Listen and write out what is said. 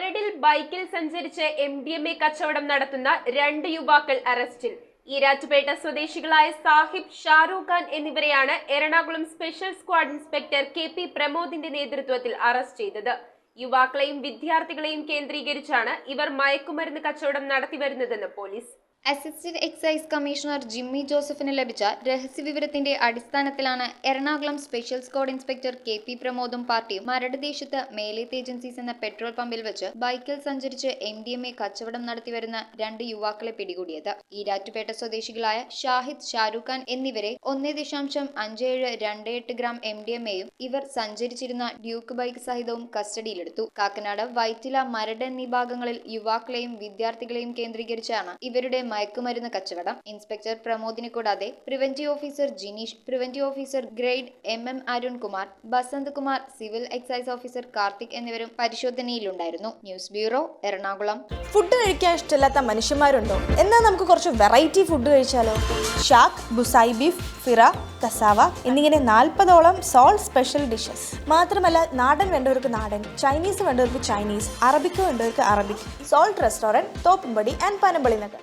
മരടിൽ ബൈക്കിൽ സഞ്ചരിച്ച് MDMA കച്ചവടം നടത്തുന്ന 2 യുവാക്കൾ അറസ്റ്റിൽ. ഈരാറ്റുപേട്ട സ്വദേശികളായ സാഹിബ്, ഷാരൂഖ് ഖാൻ എന്നിവരെയാണ് Ernakulam special squad inspector KP പ്രമോദിന്റെ നേതൃത്വത്തിൽ അറസ്റ്റ് ചെയ്തത്. യുവാക്കളെയും വിദ്യാർത്ഥികളെയും കേന്ദ്രീകരിച്ചാണ് ഇവർ മയക്കുമരുന്ന് കച്ചവടം നടത്തിവരുന്നതെന്ന് പോലീസ്. അസിസ്റ്റന്റ് എക്സൈസ് കമ്മീഷണർ ജിമ്മി ജോസഫിന് ലഭിച്ച രഹസ്യവിവരത്തിന്റെ അടിസ്ഥാനത്തിലാണ് Ernakulam special squad inspector KP പ്രമോദും പാർട്ടിയും മരട് ദേശത്ത് മേലേത്ത് ഏജൻസീസ് എന്ന പെട്രോൾ പമ്പിൽ വെച്ച് ബൈക്കിൽ സഞ്ചരിച്ച് MDMA കച്ചവടം നടത്തിവരുന്ന 2 യുവാക്കളെ പിടികൂടിയത്. ഈരാറ്റുപേട്ട സ്വദേശികളായ ഷാഹിദ്, ഷാരൂഖ് ഖാൻ എന്നിവരെ 1.5728 ഗ്രാം MDMAയും ഇവർ സഞ്ചരിച്ചിരുന്ന ഡ്യൂക്ക് ബൈക്ക് സഹിതവും കസ്റ്റഡിയിലെടുത്തു. കാക്കനാട്, വൈറ്റില, മരട് എന്നീ ഭാഗങ്ങളിൽ യുവാക്കളെയും വിദ്യാർത്ഥികളെയും കേന്ദ്രീകരിച്ചാണ് ഇവരുടെ മയക്കുമരുന്ന് കച്ചവടം. ഇൻസ്പെക്ടർ പ്രമോദിനെ കൂടാതെ preventive officer Jineesh, preventive officer grade MM Arun Kumar, Basanth Kumar, civil excise officer Karthik എന്നിവരും പരിശോധനയിലുണ്ടായിരുന്നു. News bureau, Ernakulam. ഫുഡ് കഴിക്കാൻ ഇഷ്ടമില്ലാത്ത മനുഷ്യന്മാരുണ്ടോ? എന്നാൽ നമുക്ക് കുറച്ച് വെറൈറ്റി ഫുഡ് കഴിച്ചാലോ? ഷാക്ക്, ബുസായി ബീഫ്, ഫിറ, കസാവ എന്നിങ്ങനെ 40ഓളം സോൾ സ്പെഷ്യൽ ഡിഷസ്. മാത്രമല്ല, നാടൻ വേണ്ടവർക്ക് നാടൻ, ചൈനീസ് വേണ്ടവർക്ക് ചൈനീസ്, അറബിക്ക് വേണ്ടവർക്ക് Arabic. Salt restaurant, Thoppumpady and Panampilly Nagar.